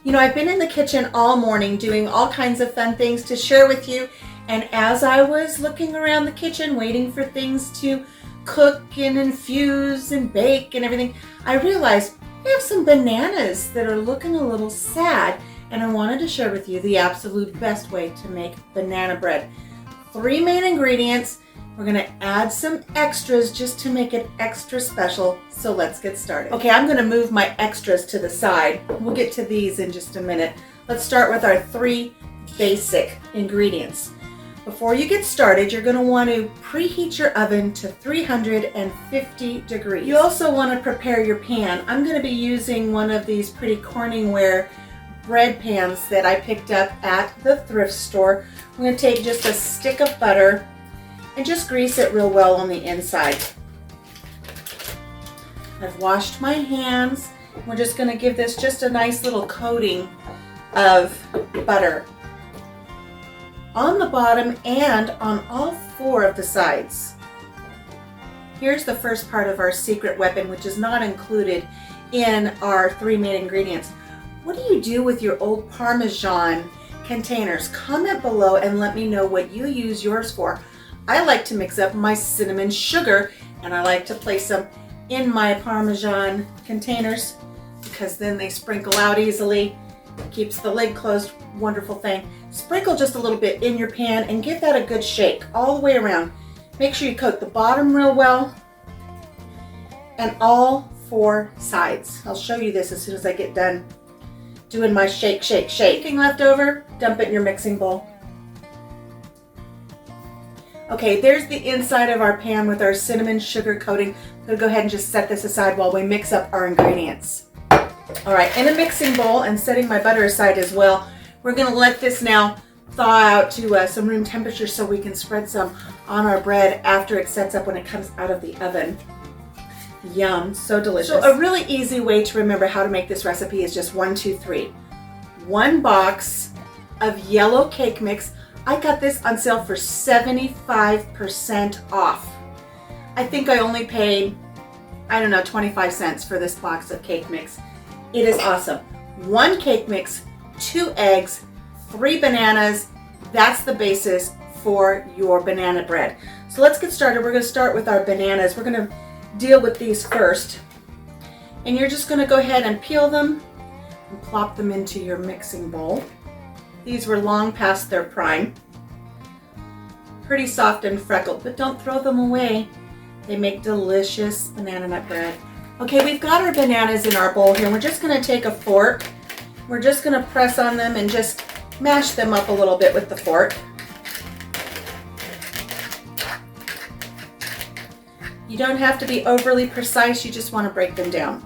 You know, I've been in the kitchen all morning doing all kinds of fun things to share with you. And as I was looking around the kitchen, waiting for things to cook and infuse and bake and everything, I realized I have some bananas that are looking a little sad. And I wanted to share with you the absolute best way to make banana bread. 3 main ingredients. We're gonna add some extras just to make it extra special. So let's get started. Okay, I'm gonna move my extras to the side. We'll get to these in just a minute. Let's start with our 3 basic ingredients. Before you get started, you're gonna want to preheat your oven to 350 degrees. You also wanna prepare your pan. I'm gonna be using one of these pretty Corningware bread pans that I picked up at the thrift store. I'm gonna take just a stick of butter and just grease it real well on the inside. I've washed my hands. We're just gonna give this just a nice little coating of butter on the bottom and on all 4 of the sides. Here's the first part of our secret weapon, which is not included in our 3 main ingredients. What do you do with your old Parmesan containers? Comment below and let me know what you use yours for. I like to mix up my cinnamon sugar, and I like to place them in my Parmesan containers because then they sprinkle out easily. Keeps the lid closed. Wonderful thing. Sprinkle just a little bit in your pan and give that a good shake all the way around. Make sure you coat the bottom real well and all 4 sides. I'll show you this as soon as I get done doing my shake, shake, shake. Anything left over, dump it in your mixing bowl. Okay, there's the inside of our pan with our cinnamon sugar coating. I'm gonna go ahead and just set this aside while we mix up our ingredients. All right, in a mixing bowl and setting my butter aside as well, we're gonna let this now thaw out to some room temperature so we can spread some on our bread after it sets up when it comes out of the oven. Yum, so delicious. So a really easy way to remember how to make this recipe is just 1, 2, 3. 1 box of yellow cake mix. I got this on sale for 75% off. I think I only paid, I don't know, 25 cents for this box of cake mix. It is awesome. 1 cake mix, 2 eggs, 3 bananas. That's the basis for your banana bread. So let's get started. We're gonna start with our bananas. We're gonna deal with these first. And you're just gonna go ahead and peel them and plop them into your mixing bowl. These were long past their prime. Pretty soft and freckled, but don't throw them away. They make delicious banana nut bread. Okay, we've got our bananas in our bowl here. We're just gonna take a fork. We're just gonna press on them and just mash them up a little bit with the fork. You don't have to be overly precise, you just wanna break them down.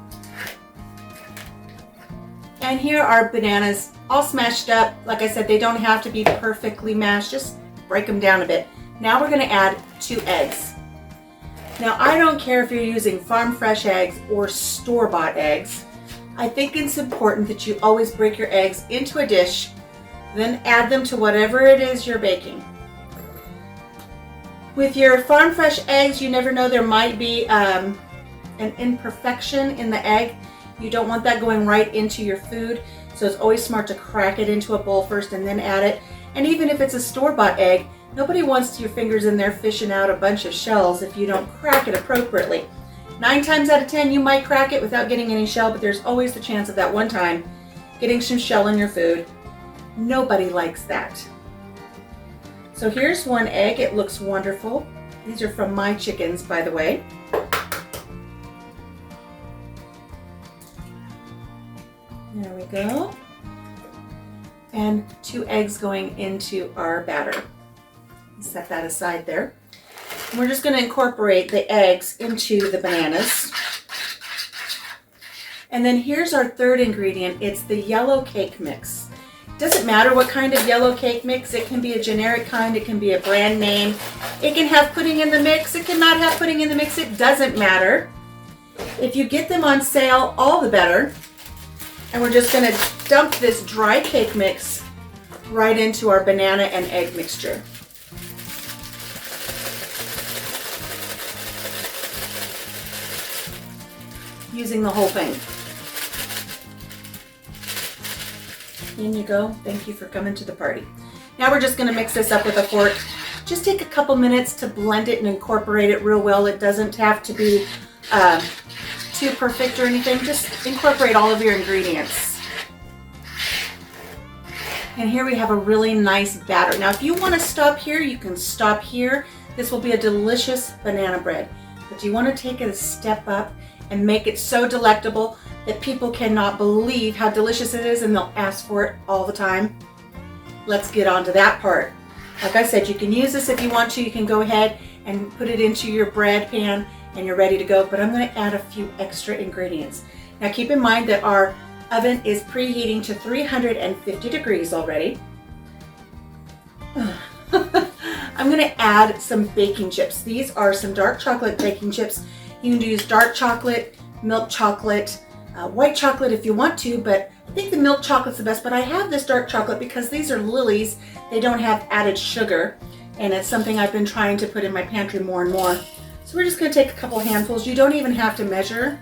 And here are bananas all smashed up. Like I said, they don't have to be perfectly mashed, just break them down a bit. Now we're gonna add 2 eggs. Now I don't care if you're using farm fresh eggs or store-bought eggs. I think it's important that you always break your eggs into a dish, then add them to whatever it is you're baking. With your farm fresh eggs, you never know, there might be an imperfection in the egg. You don't want that going right into your food. So it's always smart to crack it into a bowl first and then add it. And even if it's a store-bought egg, nobody wants your fingers in there fishing out a bunch of shells if you don't crack it appropriately. 9 times out of 10, you might crack it without getting any shell, but there's always the chance of that one time getting some shell in your food. Nobody likes that. So here's 1 egg. It looks wonderful. These are from my chickens, by the way. There we go. And 2 eggs going into our batter. Set that aside there. And we're just going to incorporate the eggs into the bananas. And then here's our 3rd ingredient. It's the yellow cake mix. Doesn't matter what kind of yellow cake mix. It can be a generic kind. It can be a brand name. It can have pudding in the mix. It cannot have pudding in the mix. It doesn't matter. If you get them on sale, all the better. And we're just going to dump this dry cake mix right into our banana and egg mixture. Using the whole thing. In you go. Thank you for coming to the party. Now we're just gonna mix this up with a fork. Just take a couple minutes to blend it and incorporate it real well. It doesn't have to be too perfect or anything. Just incorporate all of your ingredients. And here we have a really nice batter. Now if you want to stop here, you can stop here. This will be a delicious banana bread. But do you want to take it a step up and make it so delectable that people cannot believe how delicious it is and they'll ask for it all the time? Let's get on to that part. Like I said, you can use this if you want to. You can go ahead and put it into your bread pan and you're ready to go. But I'm going to add a few extra ingredients. Now keep in mind that our oven is preheating to 350 degrees already. I'm going to add some baking chips. These are some dark chocolate baking chips. You can use dark chocolate, milk chocolate, white chocolate if you want to, but I think the milk chocolate's the best. But I have this dark chocolate because these are Lily's. They don't have added sugar, and it's something I've been trying to put in my pantry more and more. So we're just going to take a couple handfuls. You don't even have to measure.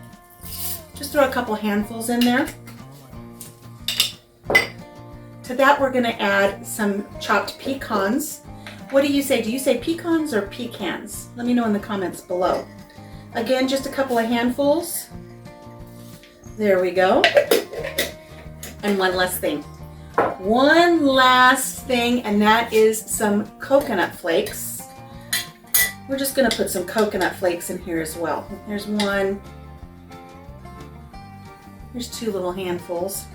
Just throw a couple handfuls in there. To that, we're going to add some chopped pecans. What do you say? Do you say pecans or pecans? Let me know in the comments below. Again, just a couple of handfuls. There we go. And one last thing. One last thing, and that is some coconut flakes. We're just going to put some coconut flakes in here as well. Here's one. Here's two little handfuls.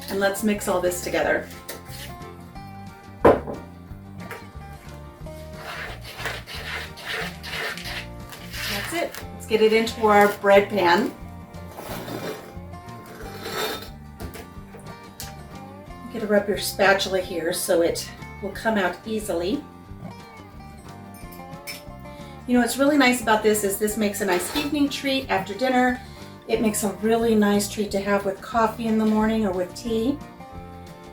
And let's mix all this together. That's it. Let's get it into our bread pan. You gotta rub your spatula here so it will come out easily. You know what's really nice about this is this makes a nice evening treat after dinner. It makes a really nice treat to have with coffee in the morning or with tea.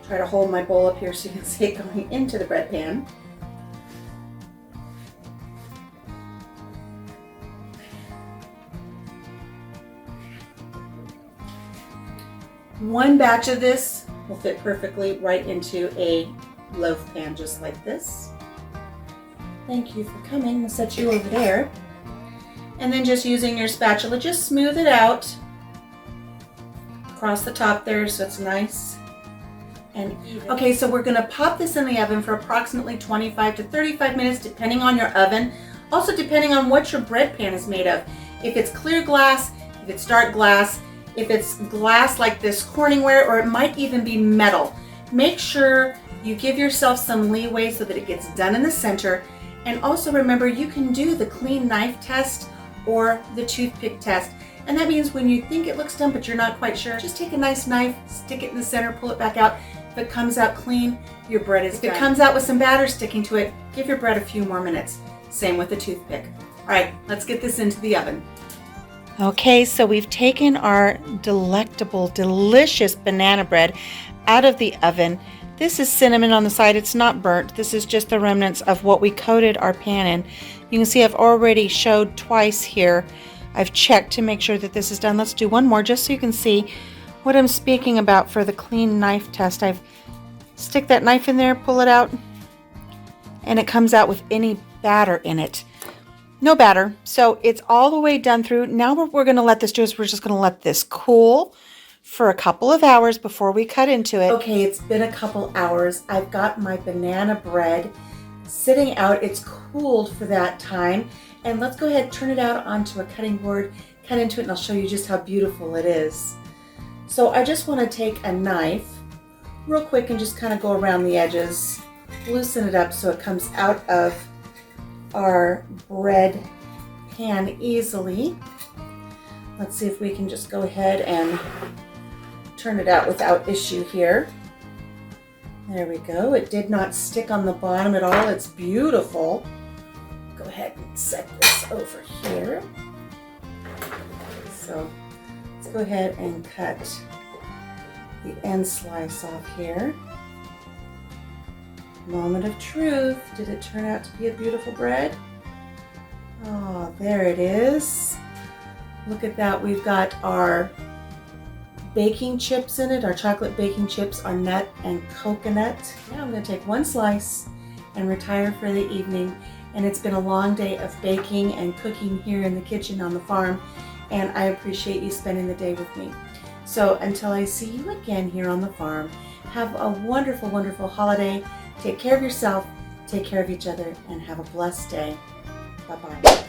Try to hold my bowl up here so you can see it going into the bread pan. One batch of this will fit perfectly right into a loaf pan just like this. Thank you for coming. We'll set you over there. And then just using your spatula, just smooth it out across the top there so it's nice and even. Okay, so we're going to pop this in the oven for approximately 25 to 35 minutes depending on your oven. Also depending on what your bread pan is made of. If it's clear glass, if it's dark glass, if it's glass like this Corningware, or it might even be metal. Make sure you give yourself some leeway so that it gets done in the center. And also remember, you can do the clean knife test or the toothpick test. And that means when you think it looks done but you're not quite sure, just take a nice knife, stick it in the center, pull it back out. If it comes out clean, your bread is done. If it comes out with some batter sticking to it, give your bread a few more minutes. Same with the toothpick. All right, let's get this into the oven. Okay, so we've taken our delectable, delicious banana bread out of the oven. This is cinnamon on the side. It's not burnt. This is just the remnants of what we coated our pan in. You can see I've already showed twice here. I've checked to make sure that this is done. Let's do one more just so you can see what I'm speaking about for the clean knife test. I've stick that knife in there, pull it out, and it comes out with any batter in it. No batter. So it's all the way done through. Now what we're going to let this do is we're just going to let this cool for a couple of hours before we cut into it. Okay, it's been a couple hours. I've got my banana bread sitting out. It's cooled for that time. And let's go ahead and turn it out onto a cutting board, cut into it, and I'll show you just how beautiful it is. So I just want to take a knife real quick and just kind of go around the edges, loosen it up so it comes out of our bread pan easily. Let's see if we can just go ahead and turn it out without issue here. There we go. It did not stick on the bottom at all. It's beautiful. Go ahead and set this over here. So let's go ahead and cut the end slice off here. Moment of truth. Did it turn out to be a beautiful bread? Oh, there it is. Look at that. We've got our baking chips in it. Our chocolate baking chips are nut and coconut. Now I'm going to take one slice and retire for the evening. And it's been a long day of baking and cooking here in the kitchen on the farm, and I appreciate you spending the day with me. So until I see you again here on the farm, have a wonderful, wonderful holiday. Take care of yourself, take care of each other, and have a blessed day. Bye-bye.